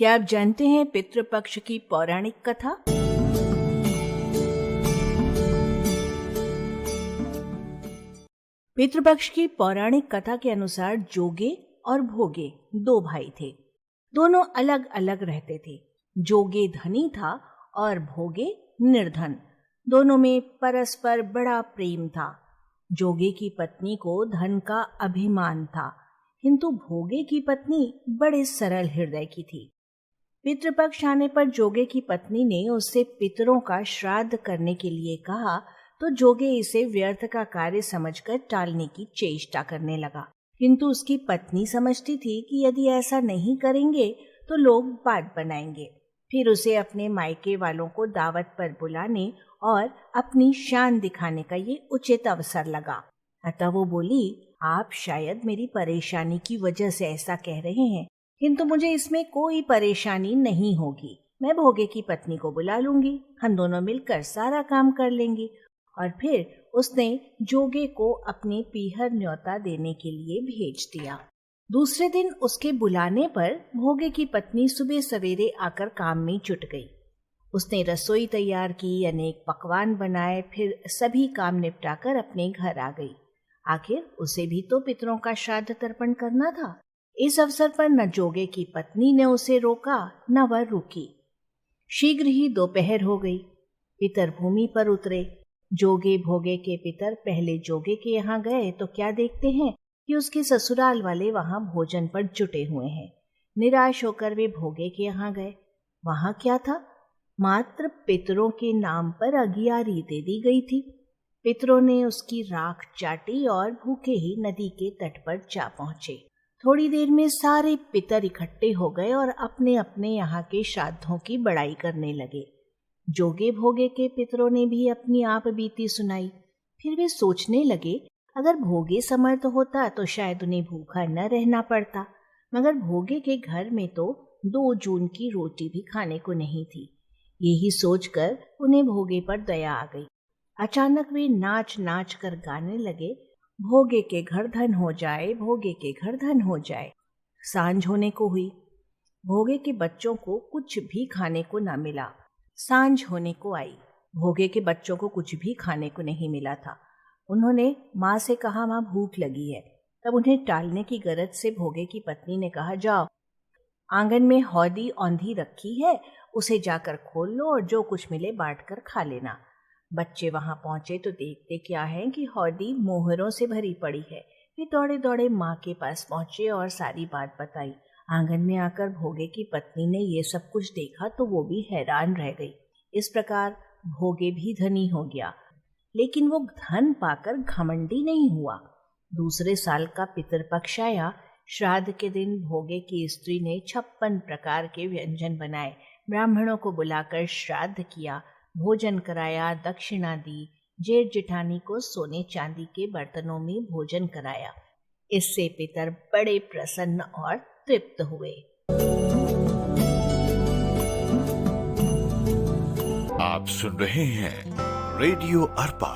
क्या आप जानते हैं पितृपक्ष की पौराणिक कथा? पितृपक्ष की पौराणिक कथा के अनुसार जोगे और भोगे दो भाई थे। दोनों अलग अलग रहते थे। जोगे धनी था और भोगे निर्धन। दोनों में परस्पर बड़ा प्रेम था। जोगे की पत्नी को धन का अभिमान था, किंतु भोगे की पत्नी बड़े सरल हृदय की थी। पितृपक्ष आने पर जोगे की पत्नी ने उससे पितरों का श्राद्ध करने के लिए कहा, तो जोगे इसे व्यर्थ का कार्य समझकर टालने की चेष्टा करने लगा। किंतु उसकी पत्नी समझती थी कि यदि ऐसा नहीं करेंगे तो लोग बात बनाएंगे। फिर उसे अपने मायके वालों को दावत पर बुलाने और अपनी शान दिखाने का ये उचित अवसर लगा। अतः वो बोली, आप शायद मेरी परेशानी की वजह से ऐसा कह रहे हैं, किंतु मुझे इसमें कोई परेशानी नहीं होगी। मैं भोगे की पत्नी को बुला लूंगी, हम दोनों मिलकर सारा काम कर लेंगे। और फिर उसने जोगे को अपने पीहर न्योता देने के लिए भेज दिया। दूसरे दिन उसके बुलाने पर भोगे की पत्नी सुबह सवेरे आकर काम में जुट गई। उसने रसोई तैयार की, अनेक पकवान बनाए, फिर सभी काम निपटाकर अपने घर आ गई। आखिर उसे भी तो पितरों का श्राद्ध तर्पण करना था। इस अवसर पर न जोगे की पत्नी ने उसे रोका, न वह रुकी। शीघ्र ही दोपहर हो गई। पितर भूमि पर उतरे। जोगे भोगे के पितर पहले जोगे के यहाँ गए तो क्या देखते हैं कि उसके ससुराल वाले वहां भोजन पर जुटे हुए हैं। निराश होकर वे भोगे के यहाँ गए। वहां क्या था? मात्र पितरों के नाम पर अगियारी दे दी गई थी। पितरों ने उसकी राख चाटी और भूखे ही नदी के तट पर जा पहुंचे। थोड़ी देर में सारे पितर इकट्ठे हो गए और अपने अपने यहाँ के श्राद्धों की बड़ाई करने लगे। जोगे भोगे के पितरों ने भी अपनी आप बीती सुनाई। फिर वे सोचने लगे, अगर भोगे समर्थ होता तो शायद उन्हें भूखा न रहना पड़ता, मगर भोगे के घर में तो 2 जून की रोटी भी खाने को नहीं थी। यही सोचकर उन्हें भोगे पर दया आ गई। अचानक वे नाच नाच कर गाने लगे, भोगे के घर धन हो जाए, भोगे के घर धन हो जाए। सांझ होने को हुई। भोगे के बच्चों को कुछ भी खाने को न मिला। सांझ होने को आई। भोगे के बच्चों को कुछ भी खाने को नहीं मिला था। उन्होंने माँ से कहा, माँ भूख लगी है। तब उन्हें टालने की गरज से भोगे की पत्नी ने कहा, जाओ, आंगन में हौदी औंधी रखी है, उसे जाकर खोल लो और जो कुछ मिले बांट कर खा लेना। बच्चे वहां पहुंचे तो देखते क्या है कि हौदी मोहरों से भरी पड़ी है। वे दौड़े दौड़े माँ के पास पहुंचे और सारी बात बताई। आंगन में आकर भोगे की पत्नी ने ये सब कुछ देखा तो वो भी हैरान रह गई। इस प्रकार भोगे भी धनी हो गया, लेकिन वो धन पाकर घमंडी नहीं हुआ। दूसरे साल का पितरपक्ष आया। श्राद्ध के दिन भोगे की स्त्री ने 56 प्रकार के व्यंजन बनाए। ब्राह्मणों को बुलाकर श्राद्ध किया, भोजन कराया, दक्षिणा दी। जेठ जेठानी को सोने चांदी के बर्तनों में भोजन कराया। इससे पितर बड़े प्रसन्न और तृप्त हुए। आप सुन रहे हैं रेडियो अर्पा।